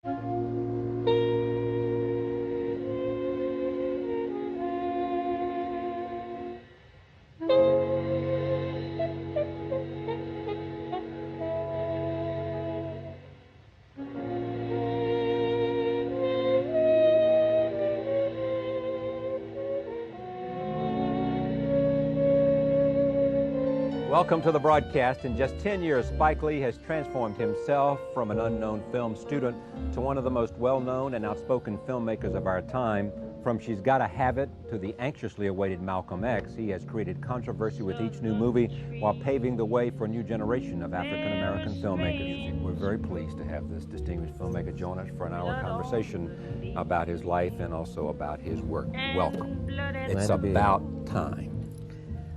Welcome to the broadcast. In just 10 years, Spike Lee has transformed himself from an unknown film student to one of the most well-known and outspoken filmmakers of our time. From She's Gotta Have It to the anxiously awaited Malcolm X, he has created controversy with each new movie while paving the way for a new generation of African-American filmmakers. We're very pleased to have this distinguished filmmaker join us for an hour conversation about his life and also about his work. Welcome. It's about time.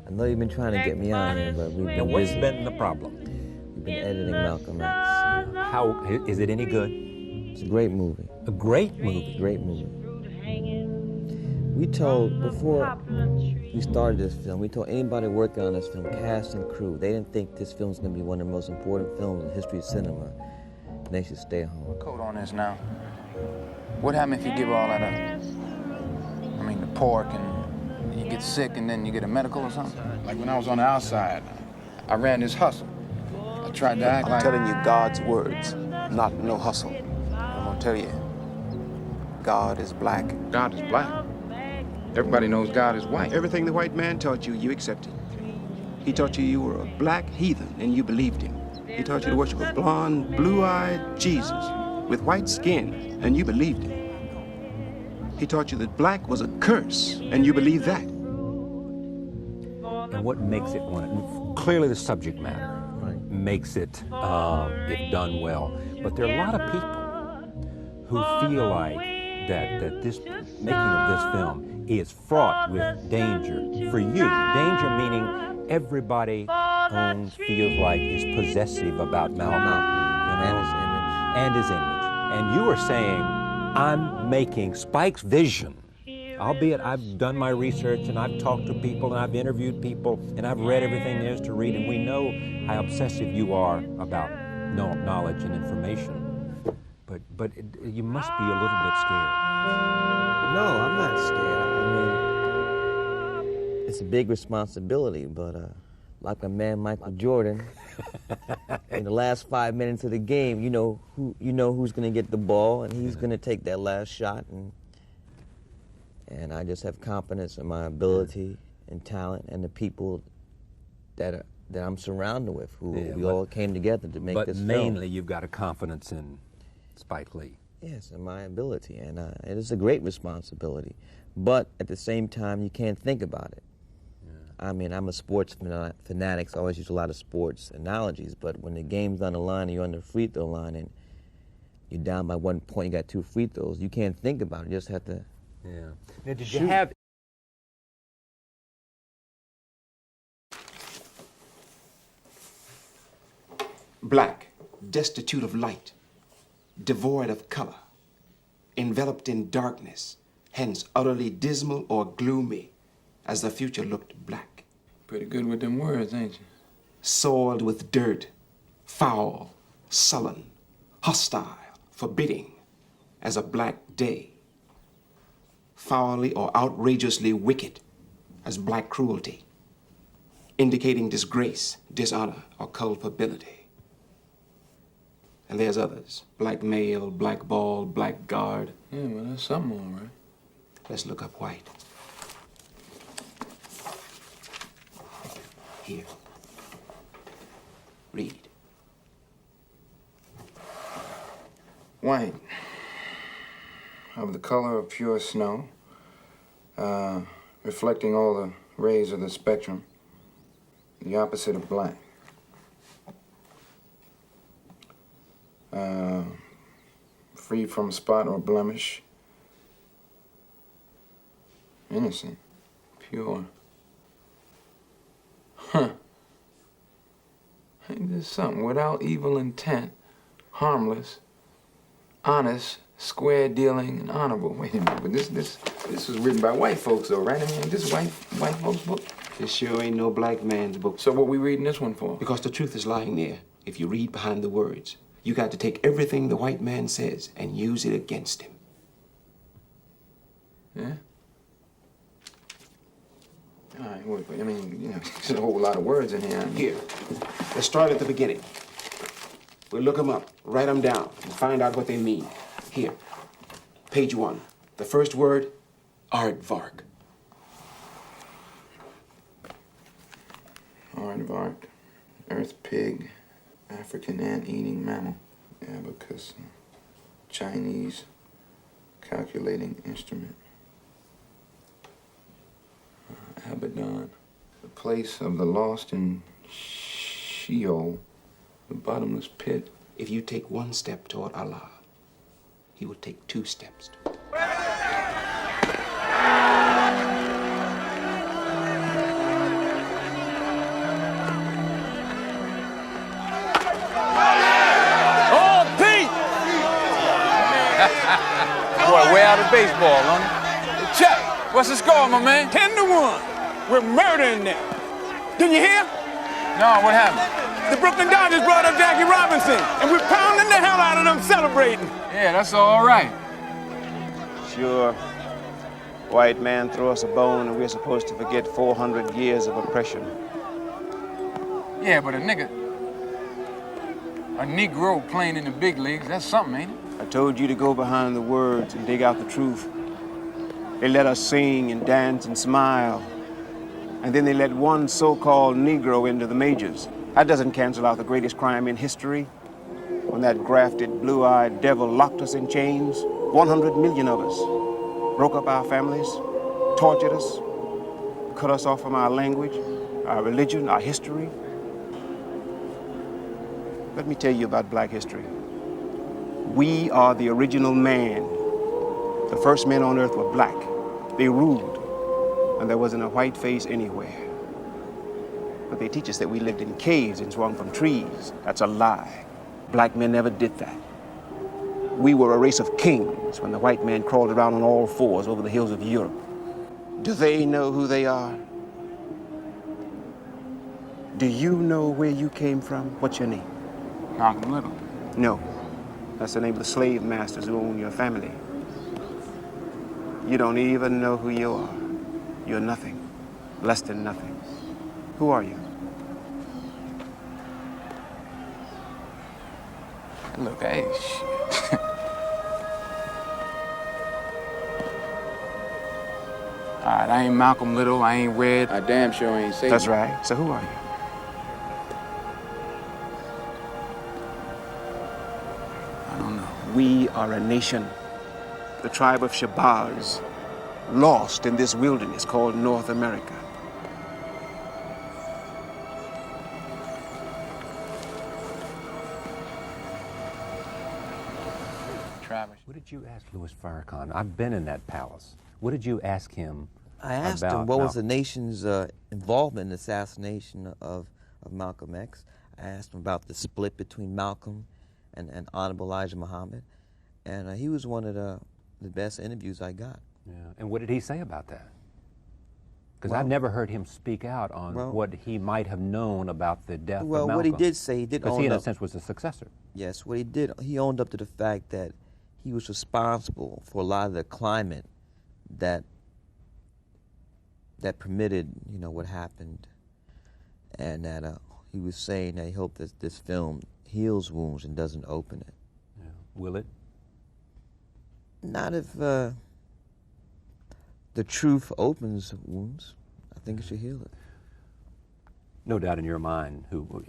I know you've been trying to get me on here, but we've been What's busy. been the problem? We've been editing Malcolm X. How is it any good? It's a great movie. A great movie. Great movie. We told, before we started this film, we told anybody working on this film, cast and crew, they didn't think this film was going to be one of the most important films in the history of cinema. And they should stay home. Code on this now. What happens if you give all that up? I mean, the pork and you get sick and then you get a medical or something? Like when I was on the outside, I ran this hustle. I tried to act like... I'm telling you God's words, not no hustle. I'm gonna tell you, God is black. God is black. Everybody knows God is white. Everything the white man taught you, you accepted. He taught you you were a black heathen, and you believed him. He taught you to worship a blonde, blue-eyed Jesus with white skin, and you believed him. He taught you that black was a curse, and you believed that. And what makes it one? Clearly the subject matter makes it, if done well. But there are a lot of people who feel like that this making of this film is fraught with danger for you. Danger meaning everybody feels like is possessive about Malcolm and his image. And you are saying, I'm making Spike's vision, albeit I've done my research and I've talked to people and I've interviewed people and I've read everything there is to read, and we know how obsessive you are about knowledge and information. But you must be a little bit scared. No, I'm not scared. I mean, it's a big responsibility, but like my man Michael Jordan, in the last 5 minutes of the game, you know who's going to get the ball, and he's going to take that last shot, and I just have confidence in my ability and talent and the people that I'm surrounded with, we all came together to make this film. But mainly you've got a confidence in Spike Lee. Yes, in my ability, and it is a great responsibility. But at the same time, you can't think about it. I mean, I'm a sports fanatic, so I always use a lot of sports analogies, but when the game's on the line and you're on the free throw line and you're down by 1 point, you got 2 free throws, you can't think about it, you just have to Now, did shoot. you have... Black, destitute of light, devoid of color, enveloped in darkness, hence utterly dismal or gloomy, as the future looked black. Pretty good with them words, ain't you? Soiled with dirt, foul, sullen, hostile, forbidding, as a black day. Foully or outrageously wicked, as black cruelty, indicating disgrace, dishonor, or culpability. And there's others, black male, black ball, black guard. Yeah, well, that's something all right. Let's look up white. Here. Read. White, of the color of pure snow, reflecting all the rays of the spectrum, the opposite of black. Free from spot or blemish, innocent, pure. Huh. Ain't this something? Without evil intent, harmless, honest, square dealing, and honorable. Wait a minute, but this was written by white folks though, right? I mean, this is white folks' book. This sure ain't no black man's book. So what we reading this one for? Because the truth is lying there. If you read behind the words, You got to take everything the white man says and use it against him. Yeah? All right, well, I mean, you know, there's a whole lot of words in here. Here, let's start at the beginning. We'll look them up, write them down, and find out what they mean. Here, page 1. The first word, aardvark. Aardvark, earth pig, African ant-eating mammal, abacus, Chinese calculating instrument, Abaddon, the place of the lost in Sheol, the bottomless pit. If you take one step toward Allah, He will take 2 steps. Boy, way out of baseball, huh? Chuck, What's the score, my man? 10-1. We're murdering them. Didn't you hear? No, what happened? The Brooklyn Dodgers brought up Jackie Robinson, and we're pounding the hell out of them celebrating. Yeah, that's all right. Sure. White man throw us a bone and we're supposed to forget 400 years of oppression. Yeah, but a Negro playing in the big leagues, that's something, ain't it? I told you to go behind the words and dig out the truth. They let us sing and dance and smile. And then they let one so-called Negro into the majors. That doesn't cancel out the greatest crime in history. When that grafted, blue-eyed devil locked us in chains, 100 million of us broke up our families, tortured us, cut us off from our language, our religion, our history. Let me tell you about black history. We are the original man. The first men on earth were black. They ruled, and there wasn't a white face anywhere. But they teach us that we lived in caves and swung from trees. That's a lie. Black men never did that. We were a race of kings when the white man crawled around on all fours over the hills of Europe. Do they know who they are? Do you know where you came from? What's your name? Malcolm Little. No. That's the name of the slave masters who own your family. You don't even know who you are. You're nothing. Less than nothing. Who are you? Look, hey, shit. All right, I ain't Malcolm Little, I ain't Red. I damn sure ain't Satan. That's right. So who are you? I don't know. We are a nation, the tribe of Shabazz, lost in this wilderness called North America. Travis. What did you ask Louis Farrakhan? I've been in that palace. What did you ask him? I asked him what was the nation's involvement in the assassination of Malcolm X. I asked him about the split between Malcolm and Honorable Elijah Muhammad. And he was one of the best interviews I got. Yeah. And what did he say about that? Because I've never heard him speak out on what he might have known about the death of Malcolm. Well, what he did say, he did own up. Because he, in a sense, was the successor. Yes, what he did, he owned up to the fact that he was responsible for a lot of the climate that permitted, you know, what happened. And that he was saying that he hoped that this film heals wounds and doesn't open it. Yeah. Will it? Not if the truth opens wounds. I think it should heal it. No doubt in your mind,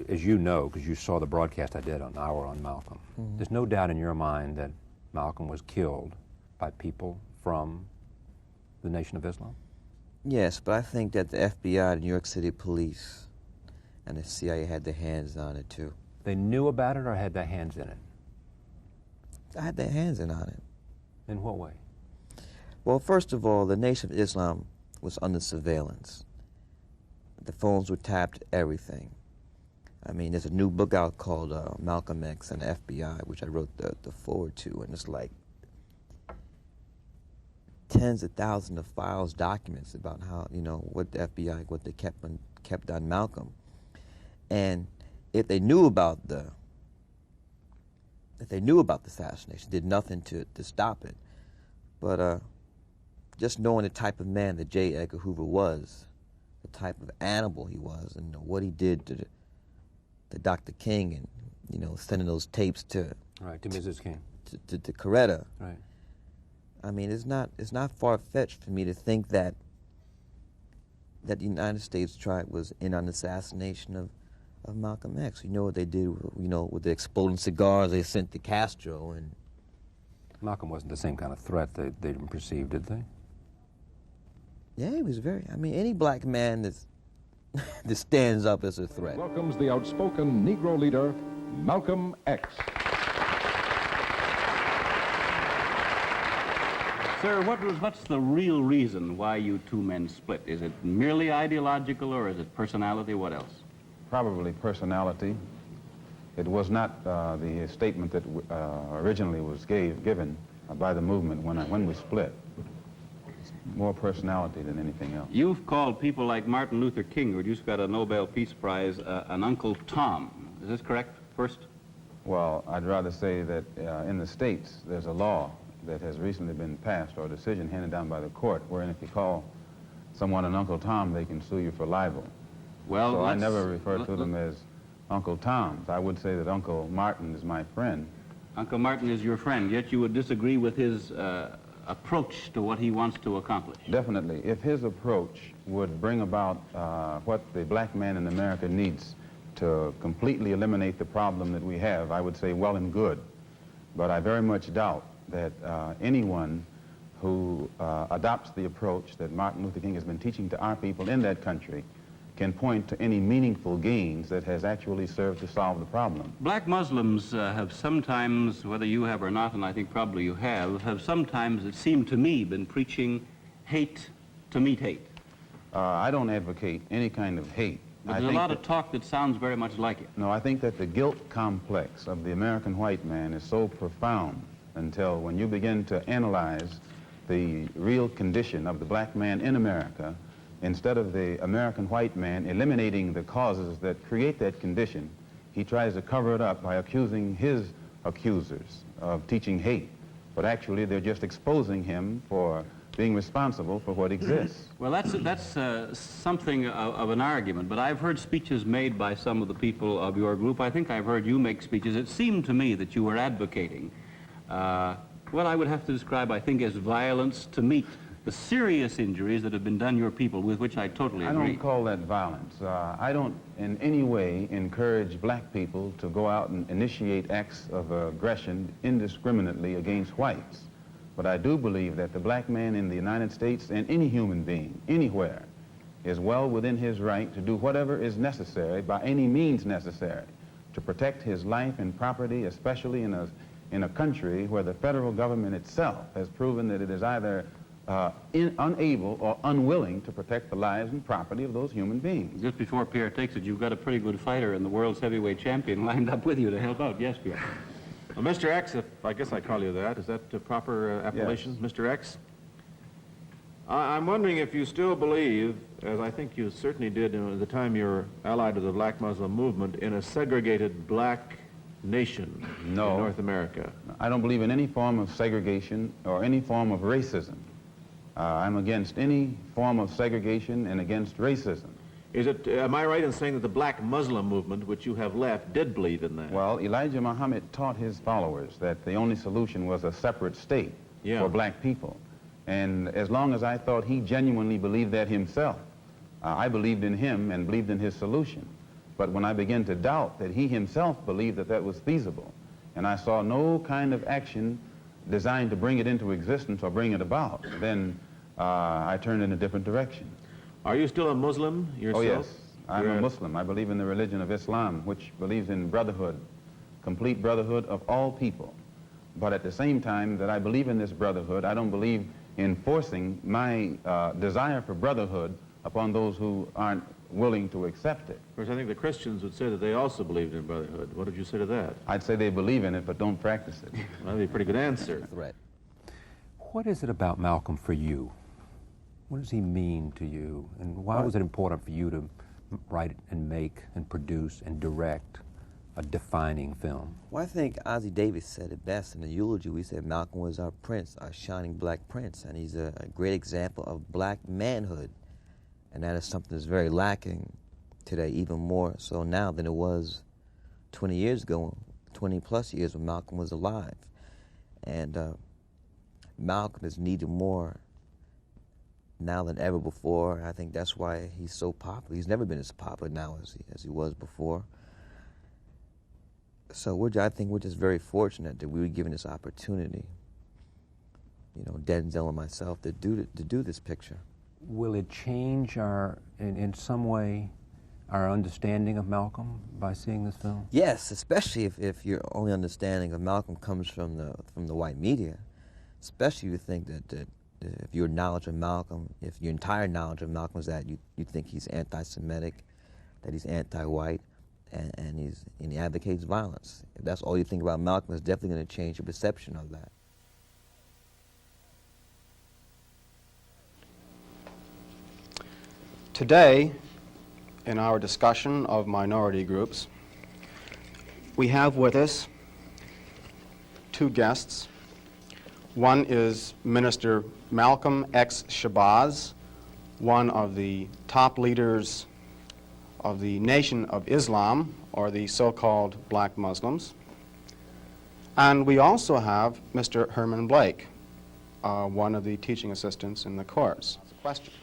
as you know, because you saw the broadcast I did on Hour on Malcolm, there's no doubt in your mind that Malcolm was killed by people from the Nation of Islam? Yes, but I think that the FBI, the New York City Police, and the CIA had their hands on it too. They knew about it or had their hands in it? I had their hands in on it. In what way? Well, first of all, the Nation of Islam was under surveillance. The phones were tapped, everything. I mean, there's a new book out called Malcolm X and the FBI, which I wrote the foreword to, and it's like tens of thousands of files, documents about how, you know, what the FBI, what they kept on Malcolm. And if they knew about the that they knew about the assassination, did nothing to stop it. But just knowing the type of man that J. Edgar Hoover was, the type of animal he was, and what he did to Dr. King, and sending those tapes to Mrs. King, to Coretta. Right. I mean, it's not far-fetched for me to think that the United States was in on the assassination of Malcolm X. You know what they did, with the exploding cigars they sent to Castro, and Malcolm wasn't the same kind of threat they didn't perceive, did they? yeah, he was very. I mean, any black man that stands up as a threat. Welcomes the outspoken Negro leader, Malcolm X. Sir, what's the real reason why you two men split? Is it merely ideological, or is it personality? What else? Probably personality. It was not the statement that originally was given by the movement when we split. It's more personality than anything else. You've called people like Martin Luther King, who just got a Nobel Peace Prize, an Uncle Tom. Is this correct, first? Well, I'd rather say that in the States, there's a law that has recently been passed, or a decision handed down by the court, wherein if you call someone an Uncle Tom, they can sue you for libel. Well, so I never refer to them as Uncle Toms. I would say that Uncle Martin is my friend. Uncle Martin is your friend, yet you would disagree with his approach to what he wants to accomplish. Definitely. If his approach would bring about what the black man in America needs to completely eliminate the problem that we have, I would say well and good. But I very much doubt that anyone who adopts the approach that Martin Luther King has been teaching to our people in that country can point to any meaningful gains that has actually served to solve the problem. Black Muslims have sometimes, whether you have or not, and I think probably you have sometimes, it seemed to me, been preaching hate to meet hate. I don't advocate any kind of hate. But there's a lot of talk that sounds very much like it. No, I think that the guilt complex of the American white man is so profound until when you begin to analyze the real condition of the black man in America, instead of the American white man eliminating the causes that create that condition, he tries to cover it up by accusing his accusers of teaching hate. But actually, they're just exposing him for being responsible for what exists. Well, that's something of an argument, but I've heard speeches made by some of the people of your group. I think I've heard you make speeches. It seemed to me that you were advocating what I would have to describe, I think, as violence to meet the serious injuries that have been done your people, with which I totally agree. I don't call that violence. I don't in any way encourage black people to go out and initiate acts of aggression indiscriminately against whites. But I do believe that the black man in the United States, and any human being, anywhere, is well within his right to do whatever is necessary, by any means necessary, to protect his life and property, especially in a country where the federal government itself has proven that it is either unable or unwilling to protect the lives and property of those human beings. Just before Pierre takes it, you've got a pretty good fighter and the world's heavyweight champion lined up with you to help out. Yes, Pierre. Well, Mr. X, if I guess I call you that, is that the proper appellation, Yes. Mr. X? I'm wondering if you still believe, as I think you certainly did at the time you were allied to the black Muslim movement, in a segregated black nation in North America. I don't believe in any form of segregation or any form of racism. I'm against any form of segregation and against racism. Am I right in saying that the black Muslim movement, which you have left, did believe in that? Well, Elijah Muhammad taught his followers that the only solution was a separate state for black people. And as long as I thought he genuinely believed that himself, I believed in him and believed in his solution. But when I began to doubt that he himself believed that that was feasible, and I saw no kind of action designed to bring it into existence or bring it about, then I turned in a different direction. Are you still a Muslim yourself? Oh, yes. I'm a Muslim. I believe in the religion of Islam, which believes in brotherhood, complete brotherhood of all people. But at the same time that I believe in this brotherhood, I don't believe in forcing my desire for brotherhood upon those who aren't willing to accept it. Of course, I think the Christians would say that they also believed in brotherhood. What did you say to that? I'd say they believe in it, but don't practice it. Well, that'd be a pretty good answer. Threat. What is it about Malcolm for you? What does he mean to you? And why was it important for you to write and make and produce and direct a defining film? Well, I think Ozzie Davis said it best in the eulogy. We said Malcolm was our prince, our shining black prince, and he's a great example of black manhood. And that is something that's very lacking today, even more so now than it was 20 years ago, 20 plus years when Malcolm was alive. And Malcolm is needed more now than ever before. I think that's why he's so popular. He's never been as popular now as he was before. So I think we're just very fortunate that we were given this opportunity, you know, Denzel and myself, to do this picture. Will it change in some way, our understanding of Malcolm by seeing this film? Yes, especially if your only understanding of Malcolm comes from the white media. Especially if you think that if your knowledge of Malcolm, if your entire knowledge of Malcolm is that you think he's anti-Semitic, that he's anti-white, and he advocates violence. If that's all you think about Malcolm, it's definitely going to change your perception of that. Today, in our discussion of minority groups, we have with us two guests. One is Minister Malcolm X. Shabazz, one of the top leaders of the Nation of Islam, or the so-called black Muslims. And we also have Mr. Herman Blake, one of the teaching assistants in the course. Question.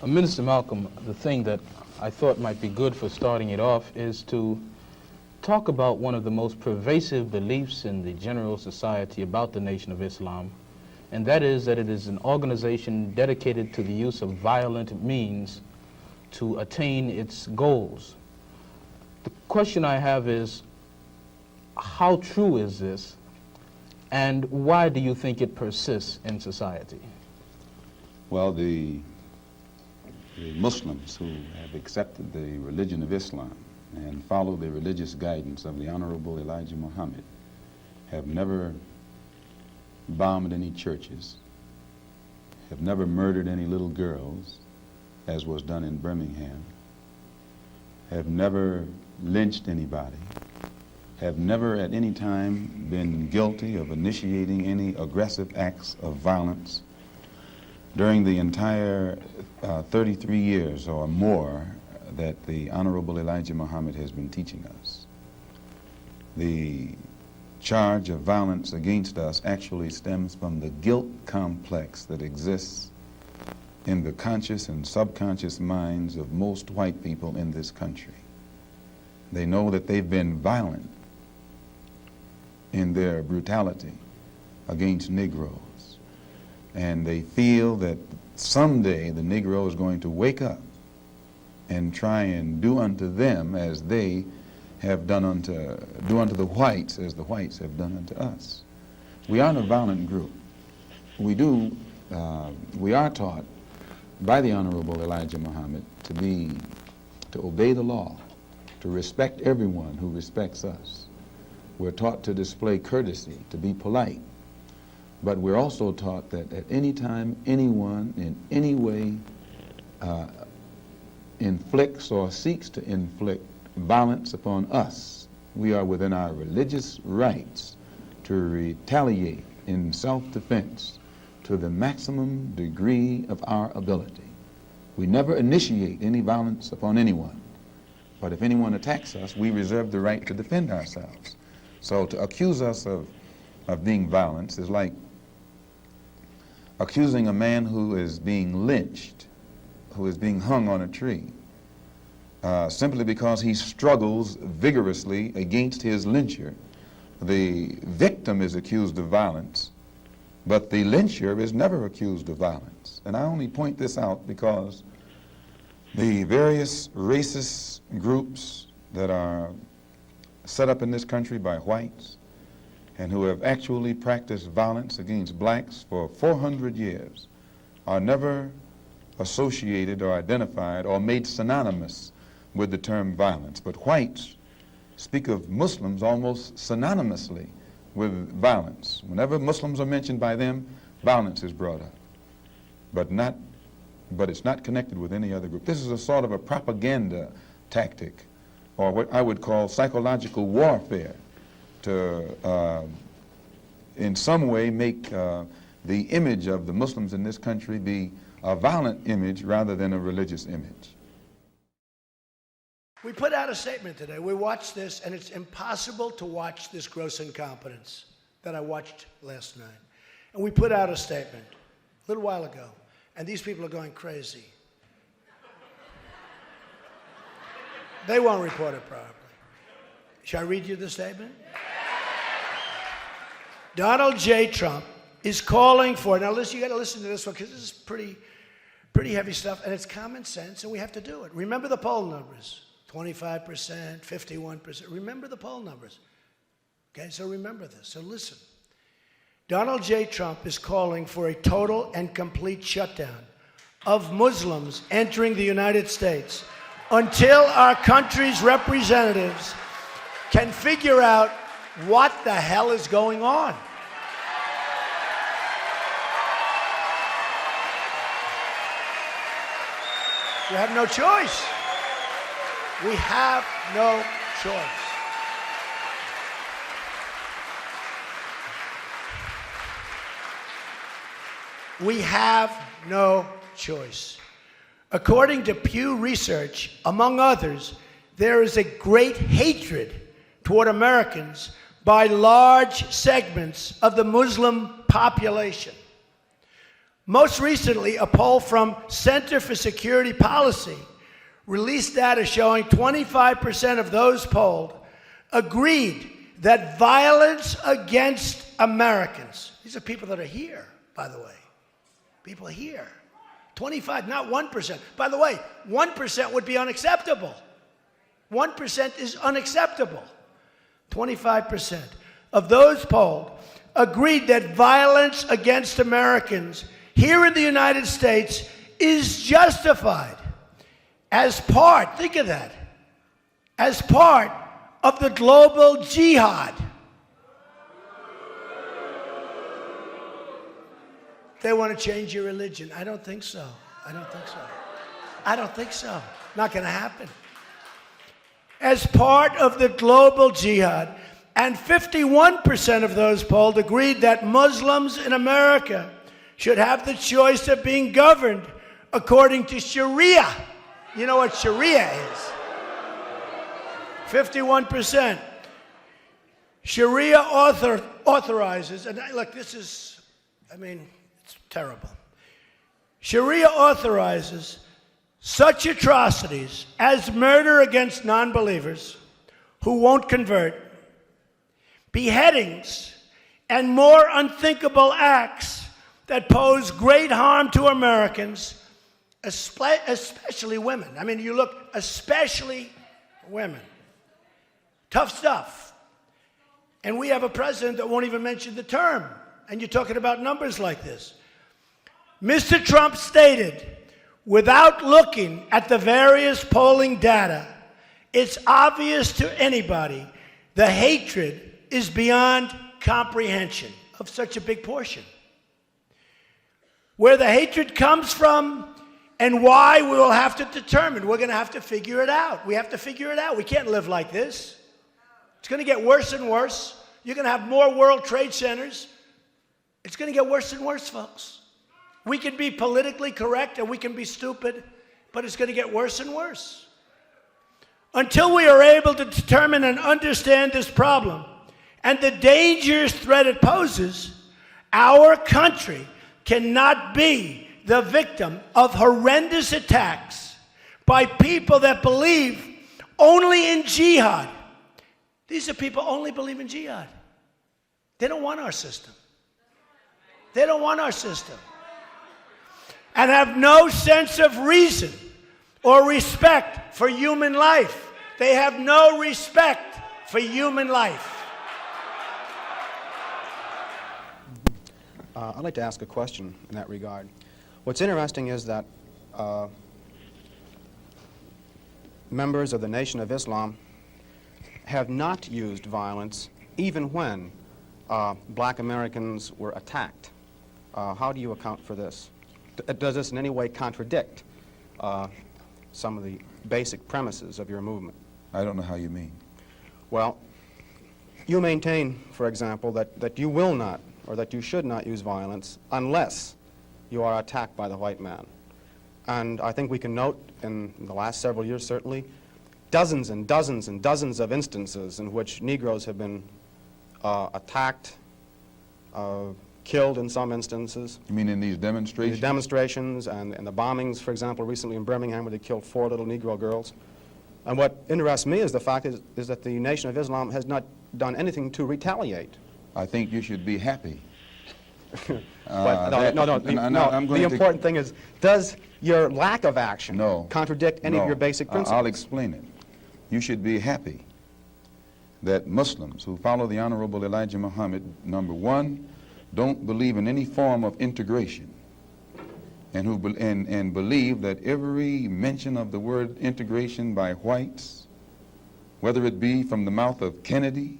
Minister Malcolm, the thing that I thought might be good for starting it off is to talk about one of the most pervasive beliefs in the general society about the Nation of Islam, and that is that it is an organization dedicated to the use of violent means to attain its goals. The question I have is, how true is this, and why do you think it persists in society? Well, the Muslims who have accepted the religion of Islam and follow the religious guidance of the Honorable Elijah Muhammad have never bombed any churches, have never murdered any little girls, as was done in Birmingham, have never lynched anybody, have never at any time been guilty of initiating any aggressive acts of violence during the entire 33 years or more that the Honorable Elijah Muhammad has been teaching us. The charge of violence against us actually stems from the guilt complex that exists in the conscious and subconscious minds of most white people in this country. They know that they've been violent in their brutality against Negroes, and they feel that someday the Negro is going to wake up and try and do unto them as they have do unto the whites as the whites have done unto us. We aren't a violent group. We are taught by the Honorable Elijah Muhammad to obey the law, to respect everyone who respects us. We're taught to display courtesy, to be polite. But we're also taught that at any time anyone in any way inflicts or seeks to inflict violence upon us, we are within our religious rights to retaliate in self-defense to the maximum degree of our ability. We never initiate any violence upon anyone, but if anyone attacks us, we reserve the right to defend ourselves. So to accuse us of being violent is like accusing a man who is being lynched, who is being hung on a tree, simply because he struggles vigorously against his lyncher. The victim is accused of violence, but the lyncher is never accused of violence. And I only point this out because the various racist groups that are set up in this country by whites and who have actually practiced violence against blacks for 400 years are never associated or identified or made synonymous with the term violence. But whites speak of Muslims almost synonymously with violence. Whenever Muslims are mentioned by them, violence is brought up, but it's not connected with any other group. This is a sort of a propaganda tactic or what I would call psychological warfare to in some way make the image of the Muslims in this country be a violent image rather than a religious image. We put out a statement today. We watched this, and it's impossible to watch this gross incompetence that I watched last night. And we put out a statement a little while ago, and these people are going crazy. They won't report it properly. Shall I read you the statement? Donald J. Trump is calling for, now listen, you got to listen to this one because this is pretty heavy stuff, and it's common sense, and we have to do it. Remember the poll numbers, 25%, 51%. Remember the poll numbers. Okay, so remember this. So listen. Donald J. Trump is calling for a total and complete shutdown of Muslims entering the United States until our country's representatives can figure out what the hell is going on. We have no choice. We have no choice. We have no choice. According to Pew Research, among others, there is a great hatred toward Americans by large segments of the Muslim population. Most recently, a poll from Center for Security Policy released data showing 25% of those polled agreed that violence against Americans, these are people that are here, by the way, people here, 25, not 1%. By the way, 1% would be unacceptable. 1% is unacceptable. 25% of those polled agreed that violence against Americans here in the United States is justified as part, think of that, as part of the global jihad. They want to change your religion. I don't think so. I don't think so. I don't think so. Not going to happen. As part of the global jihad, and 51% of those polled agreed that Muslims in America should have the choice of being governed according to Sharia. You know what Sharia is? 51%. Sharia authorizes, and look, this is, it's terrible. Sharia authorizes such atrocities as murder against non-believers who won't convert, beheadings, and more unthinkable acts that pose great harm to Americans, especially women. You look, especially women. Tough stuff. And we have a president that won't even mention the term. And you're talking about numbers like this. Mr. Trump stated, without looking at the various polling data, it's obvious to anybody the hatred is beyond comprehension of such a big portion. Where the hatred comes from and why we will have to determine. We're going to have to figure it out. We have to figure it out. We can't live like this. It's going to get worse and worse. You're going to have more World Trade Centers. It's going to get worse and worse, folks. We can be politically correct and we can be stupid, but it's going to get worse and worse. Until we are able to determine and understand this problem and the dangerous threat it poses, our country cannot be the victim of horrendous attacks by people that believe only in jihad. These are people who only believe in jihad. They don't want our system. They don't want our system. And have no sense of reason or respect for human life. They have no respect for human life. I'd like to ask a question in that regard. What's interesting is that members of the Nation of Islam have not used violence even when black Americans were attacked. How do you account for this? Does this in any way contradict some of the basic premises of your movement? I don't know how you mean. Well, you maintain, for example, that you will not, or that you should not use violence unless you are attacked by the white man. And I think we can note in the last several years, certainly, dozens and dozens and dozens of instances in which Negroes have been attacked, killed in some instances. You mean in these demonstrations? These demonstrations and the bombings, for example, recently in Birmingham where they killed 4 little Negro girls. And what interests me is the fact is that the Nation of Islam has not done anything to retaliate. I think you should be happy. The important thing is, does your lack of action contradict any of your basic principles? I'll explain it. You should be happy that Muslims who follow the Honorable Elijah Muhammad, number one, don't believe in any form of integration, and believe that every mention of the word integration by whites, whether it be from the mouth of Kennedy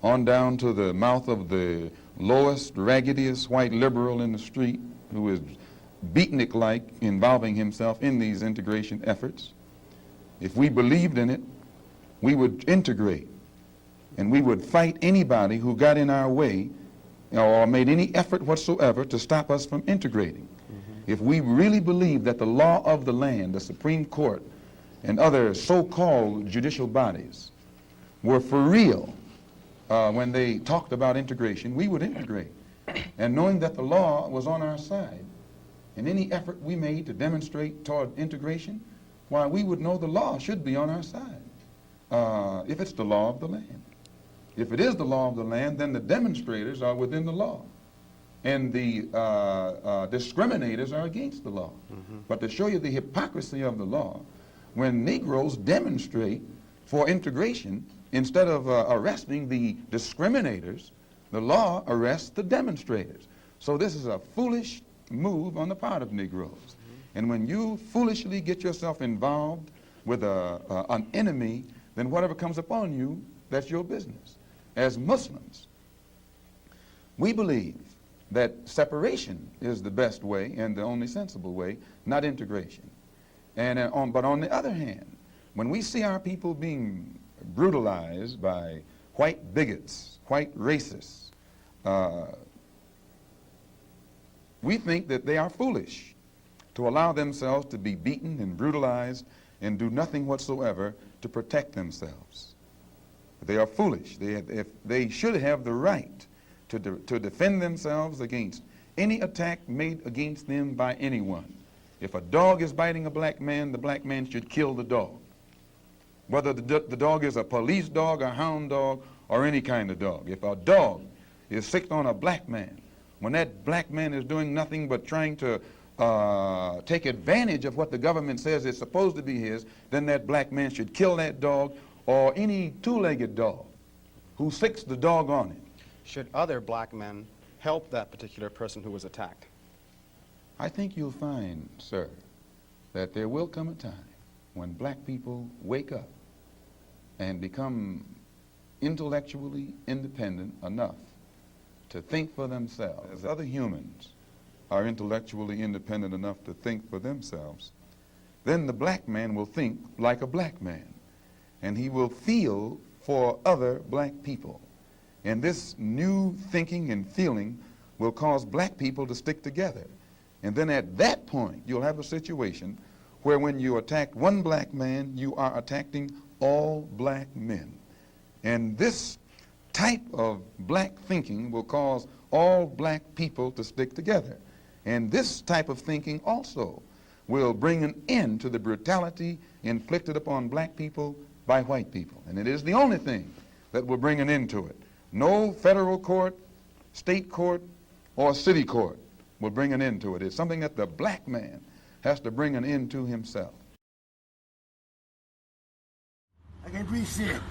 on down to the mouth of the lowest, raggediest white liberal in the street who is beatnik-like involving himself in these integration efforts, if we believed in it, we would integrate, and we would fight anybody who got in our way or made any effort whatsoever to stop us from integrating. If we really believed that the law of the land, the Supreme Court, and other so-called judicial bodies were for real when they talked about integration, we would integrate. And knowing that the law was on our side, and any effort we made to demonstrate toward integration, why, we would know the law should be on our side, if it's the law of the land. If it is the law of the land, then the demonstrators are within the law, and the discriminators are against the law. But to show you the hypocrisy of the law, when Negroes demonstrate for integration, instead of arresting the discriminators, the law arrests the demonstrators. So this is a foolish move on the part of Negroes. And when you foolishly get yourself involved with an enemy, then whatever comes upon you, that's your business. As Muslims, we believe that separation is the best way and the only sensible way, not integration. And but on the other hand, when we see our people being brutalized by white bigots, white racists, we think that they are foolish to allow themselves to be beaten and brutalized and do nothing whatsoever to protect themselves. They are foolish. They should have the right to defend themselves against any attack made against them by anyone. If a dog is biting a black man, the black man should kill the dog. Whether the dog is a police dog, a hound dog, or any kind of dog. If a dog is sick on a black man, when that black man is doing nothing but trying to take advantage of what the government says is supposed to be his, then that black man should kill that dog, or any two-legged dog who sicks the dog on it. Should other black men help that particular person who was attacked? I think you'll find, sir, that there will come a time when black people wake up and become intellectually independent enough to think for themselves. As other humans are intellectually independent enough to think for themselves, then the black man will think like a black man, and he will feel for other black people. And this new thinking and feeling will cause black people to stick together. And then at that point, you'll have a situation where when you attack one black man, you are attacking all black men. And this type of black thinking will cause all black people to stick together. And this type of thinking also will bring an end to the brutality inflicted upon black people by white people. And it is the only thing that will bring an end to it. No federal court, state court, or city court will bring an end to it. It's something that the black man has to bring an end to himself. I can't breathe shit.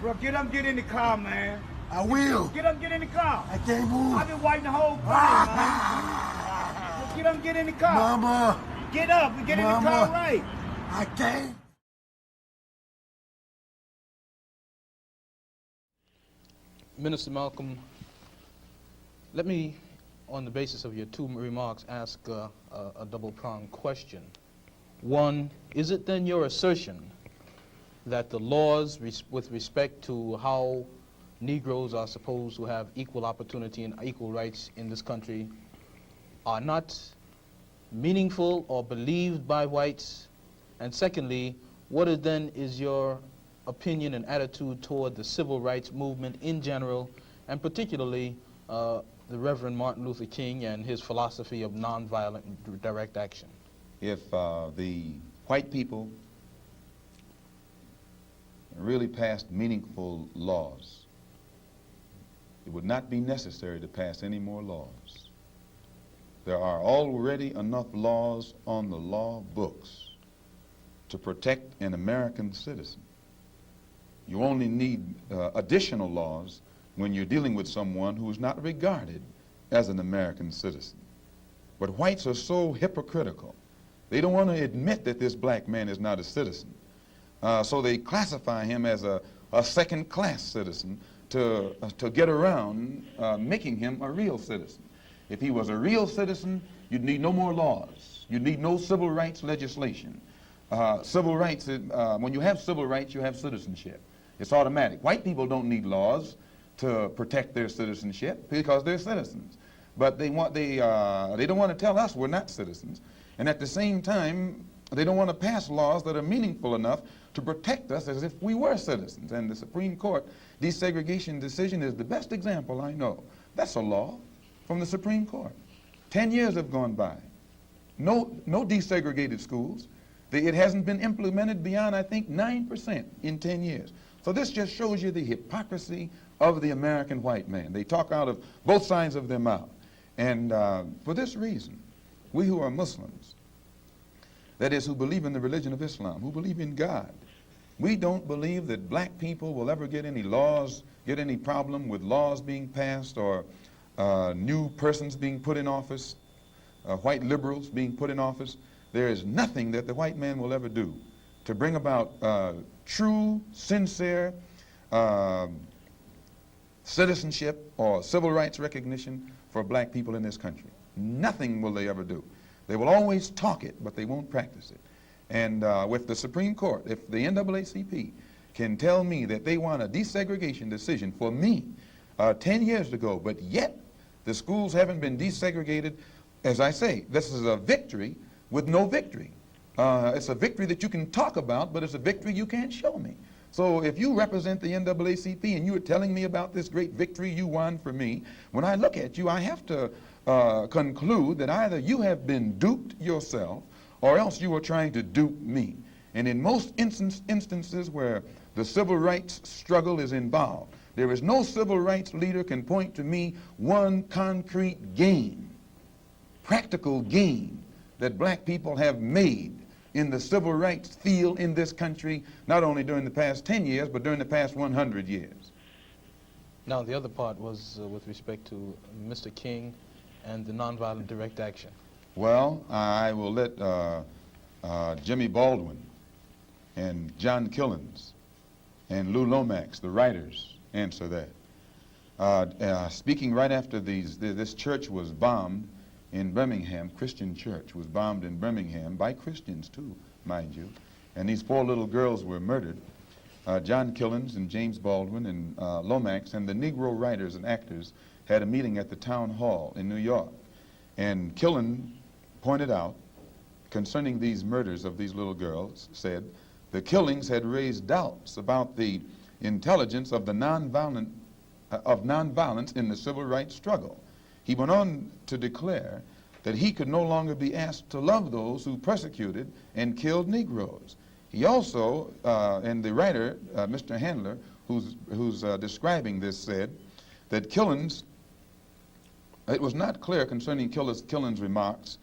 Bro, get up, get in the car, man. I will. Get up, get in the car. I can't move. I've been waiting the whole time, man. Get up, get in the car. Mama. Get up and get in the car right. I can't. Minister Malcolm, let me, on the basis of your two remarks, ask a double-pronged question. One, is it then your assertion that the laws with respect to how Negroes are supposed to have equal opportunity and equal rights in this country are not meaningful or believed by whites? And secondly, what is your opinion and attitude toward the civil rights movement in general, and particularly the Reverend Martin Luther King and his philosophy of nonviolent direct action? If the white people really passed meaningful laws, it would not be necessary to pass any more laws. There are already enough laws on the law books to protect an American citizen. You only need additional laws when you're dealing with someone who is not regarded as an American citizen. But whites are so hypocritical. They don't want to admit that this black man is not a citizen. So they classify him as a second-class citizen to get around making him a real citizen. If he was a real citizen, you'd need no more laws. You'd need no civil rights legislation. Civil rights, when you have civil rights, you have citizenship. It's automatic. White people don't need laws to protect their citizenship because they're citizens. But they don't want to tell us we're not citizens. And at the same time, they don't want to pass laws that are meaningful enough to protect us as if we were citizens. And the Supreme Court desegregation decision is the best example I know. That's a law from the Supreme Court. 10 years have gone by. No desegregated schools. It hasn't been implemented beyond, I think, 9% in 10 years. So this just shows you the hypocrisy of the American white man. They talk out of both sides of their mouth. And for this reason, we who are Muslims, that is, who believe in the religion of Islam, who believe in God, we don't believe that black people will ever get any laws, get any problem with laws being passed or new persons being put in office, white liberals being put in office. There is nothing that the white man will ever do to bring about true, sincere citizenship or civil rights recognition for black people in this country. Nothing will they ever do. They will always talk it, but they won't practice it. And with the Supreme Court, if the NAACP can tell me that they want a desegregation decision for me 10 years ago, but yet the schools haven't been desegregated, as I say, this is a victory with no victory. It's a victory that you can talk about, but it's a victory you can't show me. So if you represent the NAACP and you are telling me about this great victory you won for me, when I look at you, I have to conclude that either you have been duped yourself or else you are trying to dupe me. And in most instances where the civil rights struggle is involved, there is no civil rights leader can point to me one concrete gain, practical gain, that black people have made in the civil rights field in this country, not only during the past 10 years, but during the past 100 years. Now, the other part was with respect to Mr. King and the nonviolent direct action. Well, I will let Jimmy Baldwin and John Killens and Lou Lomax, the writers, answer that. Speaking right after this church was bombed in Birmingham, Christian church was bombed in Birmingham by Christians too, mind you, and these 4 little girls were murdered. John Killens and James Baldwin and Lomax and the Negro writers and actors had a meeting at the town hall in New York, and Killen pointed out concerning these murders of these little girls, said the killings had raised doubts about the intelligence of the nonviolence in the civil rights struggle. He went on to declare that he could no longer be asked to love those who persecuted and killed Negroes. He also, and the writer, Mr. Handler, who's describing this, said that Killens, it was not clear concerning Killens' remarks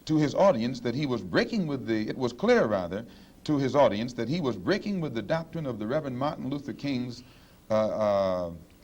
to his audience that he was breaking with it was clear rather to his audience that he was breaking with the doctrine of the Reverend Martin Luther King's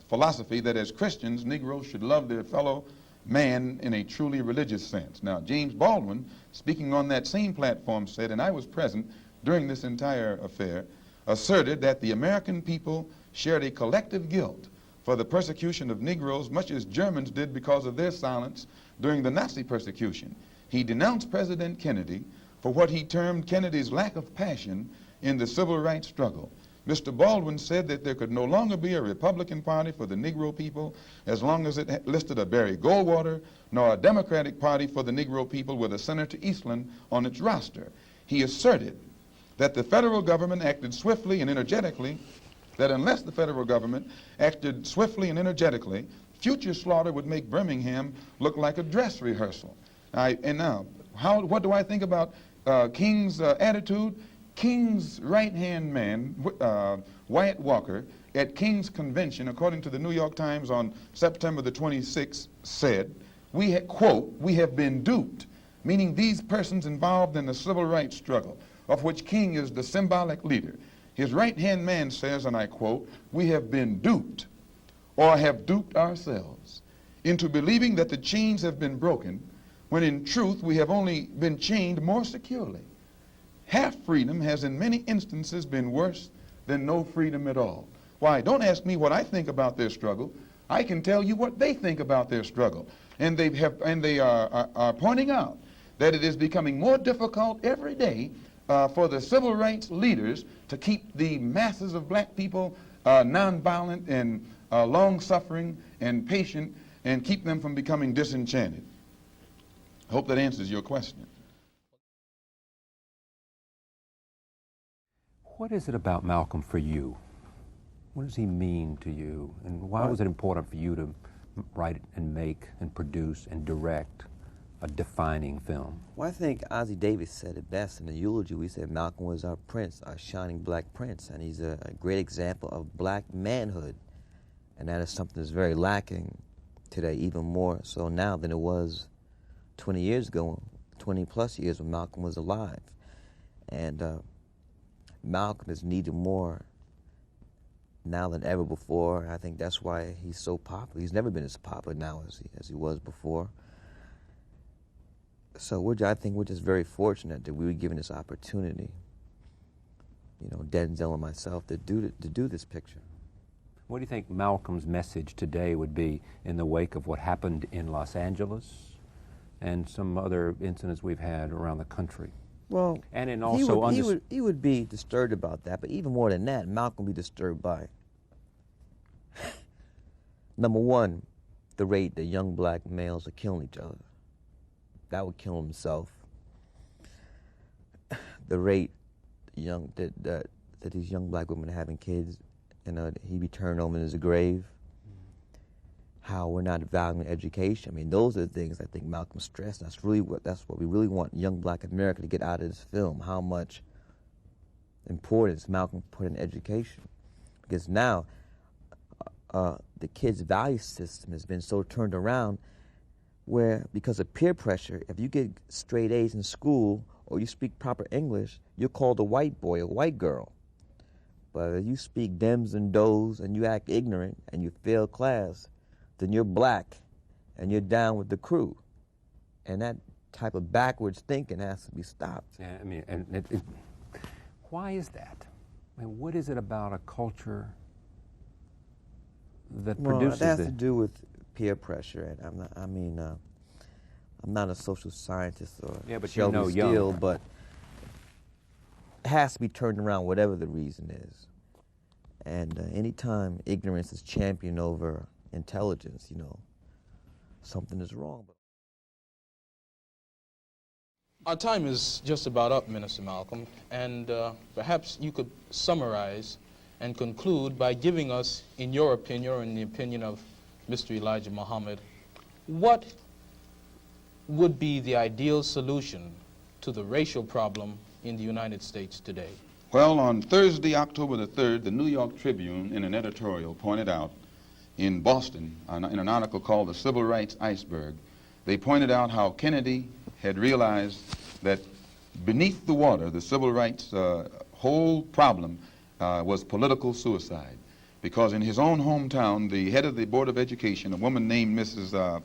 philosophy that as Christians, Negroes should love their fellow man in a truly religious sense. Now, James Baldwin, speaking on that same platform, said, and I was present during this entire affair, asserted that the American people shared a collective guilt for the persecution of Negroes, much as Germans did because of their silence during the Nazi persecution. He denounced President Kennedy for what he termed Kennedy's lack of passion in the civil rights struggle. Mr. Baldwin said that there could no longer be a Republican Party for the Negro people as long as it listed a Barry Goldwater, nor a Democratic Party for the Negro people with a Senator Eastland on its roster. He asserted that the federal government acted swiftly and energetically, that unless the federal government acted swiftly and energetically, future slaughter would make Birmingham look like a dress rehearsal. What do I think about King's attitude? King's right-hand man, Wyatt Walker, at King's convention, according to the New York Times on September the 26th, said, quote, "We have been duped," meaning these persons involved in the civil rights struggle, of which King is the symbolic leader. His right-hand man says, and I quote, "We have been duped, or have duped ourselves, into believing that the chains have been broken, when in truth we have only been chained more securely. Half freedom has in many instances been worse than no freedom at all." Why, don't ask me what I think about their struggle. I can tell you what they think about their struggle. And they are pointing out that it is becoming more difficult every day for the civil rights leaders to keep the masses of black people nonviolent and long-suffering and patient, and keep them from becoming disenchanted. I hope that answers your question. What is it about Malcolm for you? What does he mean to you? And why was it important for you to write and make and produce and direct a defining film? Well, I think Ossie Davis said it best in the eulogy. We said Malcolm was our prince, our shining black prince, and he's a great example of black manhood. And that is something that's very lacking today, even more so now than it was 20 years ago, 20 plus years when Malcolm was alive. And Malcolm is needed more now than ever before. I think that's why he's so popular. He's never been as popular now as he was before. So I think we're just very fortunate that we were given this opportunity, you know, Denzel and myself, to do this picture. What do you think Malcolm's message today would be in the wake of what happened in Los Angeles and some other incidents we've had around the country? Well, and in he would be disturbed about that, but even more than that, Malcolm would be disturbed by, number one, the rate that young black males are killing each other. That would kill himself. The rate that these young black women are having kids, and he'd be turned over in his grave. How we're not valuing education. I mean, those are the things I think Malcolm stressed. That's what we really want young black America to get out of this film, how much importance Malcolm put in education. Because now the kids' value system has been so turned around where, because of peer pressure, if you get straight A's in school or you speak proper English, you're called a white boy, a white girl. But if you speak dems and does and you act ignorant and you fail class, then you're black and you're down with the crew. And that type of backwards thinking has to be stopped. Yeah, I mean, and why is that? I mean, what is it about a culture that produces it has to do with peer pressure. And I'm not a social scientist or Shelby Steele, but it has to be turned around, whatever the reason is. And anytime ignorance is championed over intelligence, you know, something is wrong. Our time is just about up, Minister Malcolm, and perhaps you could summarize and conclude by giving us, in your opinion, or in the opinion of Mr. Elijah Muhammad, what would be the ideal solution to the racial problem in the United States today? Well, on Thursday, October the 3rd, the New York Tribune, in an editorial, pointed out in Boston, in an article called The Civil Rights Iceberg, they pointed out how Kennedy had realized that beneath the water, the civil rights whole problem was political suicide. Because in his own hometown, the head of the Board of Education, a woman named Mrs.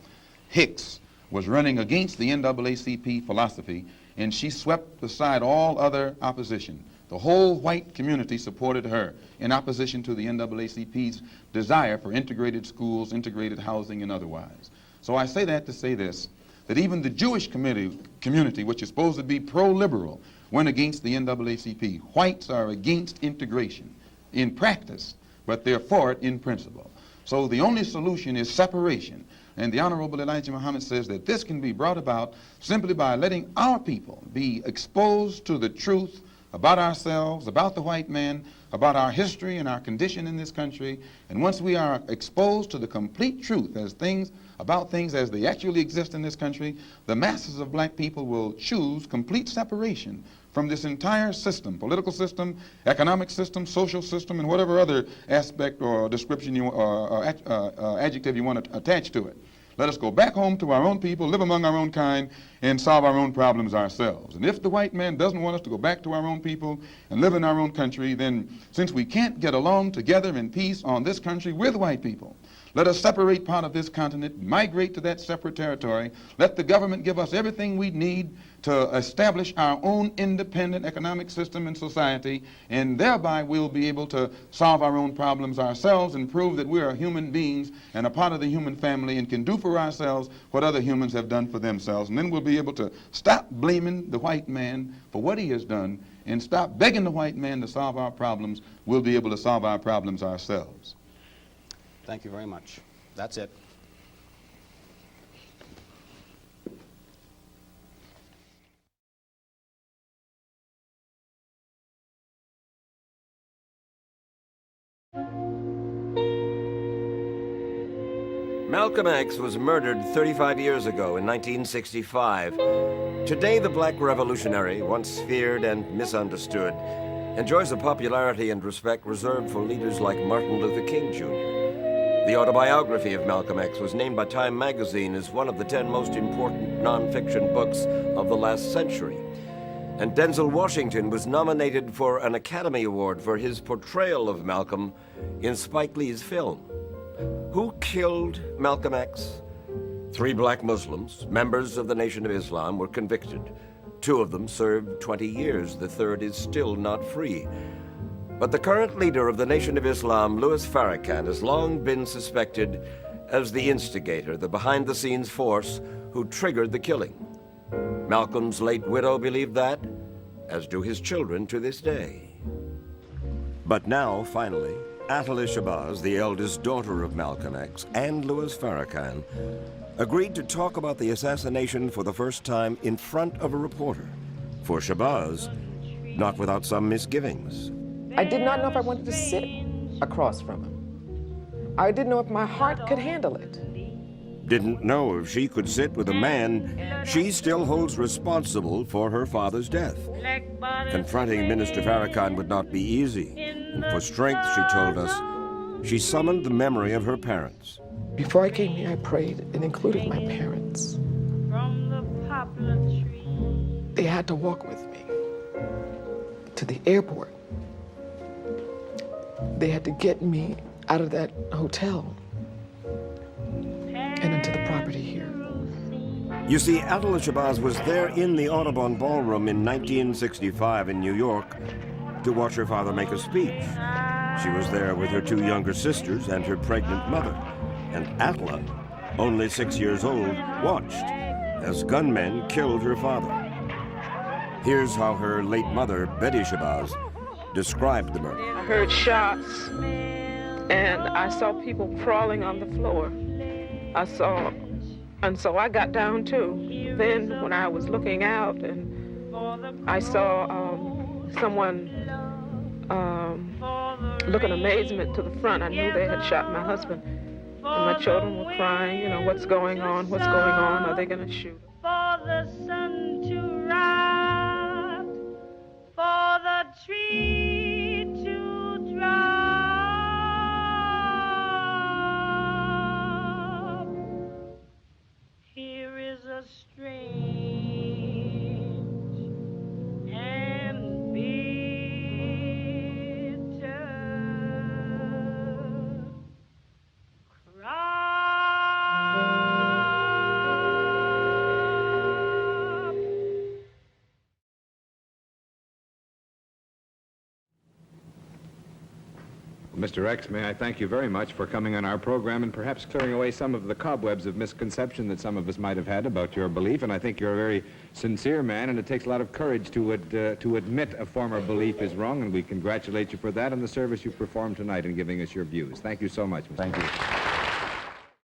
Hicks, was running against the NAACP philosophy, and she swept aside all other opposition. The whole white community supported her in opposition to the NAACP's desire for integrated schools, integrated housing, and otherwise. So I say that to say this, that even the Jewish community, which is supposed to be pro-liberal, went against the NAACP. Whites are against integration. in practice, but they're for it in principle. So the only solution is separation. And the Honorable Elijah Muhammad says that this can be brought about simply by letting our people be exposed to the truth about ourselves, about the white man, about our history and our condition in this country. And once we are exposed to the complete truth about things as they actually exist in this country, the masses of black people will choose complete separation from this entire system, political system, economic system, social system, and whatever other aspect or description or adjective you want to attach to it. Let us go back home to our own people, live among our own kind, and solve our own problems ourselves. And if the white man doesn't want us to go back to our own people and live in our own country, then since we can't get along together in peace on this country with white people, let us separate part of this continent, migrate to that separate territory, let the government give us everything we need to establish our own independent economic system and society, and thereby we'll be able to solve our own problems ourselves and prove that we are human beings and a part of the human family and can do for ourselves what other humans have done for themselves. And then we'll be able to stop blaming the white man for what he has done and stop begging the white man to solve our problems. We'll be able to solve our problems ourselves. Thank you very much. That's it. Malcolm X was murdered 35 years ago in 1965. Today, the black revolutionary, once feared and misunderstood, enjoys a popularity and respect reserved for leaders like Martin Luther King, Jr. The autobiography of Malcolm X was named by Time magazine as one of the 10 most important nonfiction books of the last century. And Denzel Washington was nominated for an Academy Award for his portrayal of Malcolm in Spike Lee's film. Who killed Malcolm X? 3 black Muslims, members of the Nation of Islam, were convicted. 2 of them served 20 years. The 3rd is still not free. But the current leader of the Nation of Islam, Louis Farrakhan, has long been suspected as the instigator, the behind-the-scenes force who triggered the killing. Malcolm's late widow believed that, as do his children to this day. But now, finally, Atala Shabazz, the eldest daughter of Malcolm X, and Louis Farrakhan, agreed to talk about the assassination for the first time in front of a reporter. For Shabazz, not without some misgivings. I did not know if I wanted to sit across from him. I didn't know if my heart could handle it. Didn't know if she could sit with a man she still holds responsible for her father's death. Confronting Minister Farrakhan would not be easy, and for strength, she told us, she summoned the memory of her parents. Before I came here, I prayed and included my parents. They had to walk with me to the airport. They had to get me out of that hotel and into the property here. You see, Atala Shabazz was there in the Audubon Ballroom in 1965 in New York to watch her father make a speech. She was there with her 2 younger sisters and her pregnant mother. And Atala, only 6 years old, watched as gunmen killed her father. Here's how her late mother, Betty Shabazz, described the murder. I heard shots, and I saw people crawling on the floor. And so I got down too. Then when I was looking out, and I saw someone look in amazement to the front, I knew they had shot my husband. And my children were crying, you know, what's going on? What's going on? Are they going to shoot? For the sun to rise, for the tree to drop. Here is a strange and bitter cry. Mr. X, may I thank you very much for coming on our program and perhaps clearing away some of the cobwebs of misconception that some of us might have had about your belief. And I think you're a very sincere man, and it takes a lot of courage to admit a former belief is wrong, and we congratulate you for that and the service you performed tonight in giving us your views. Thank you so much, Mr. Thank you.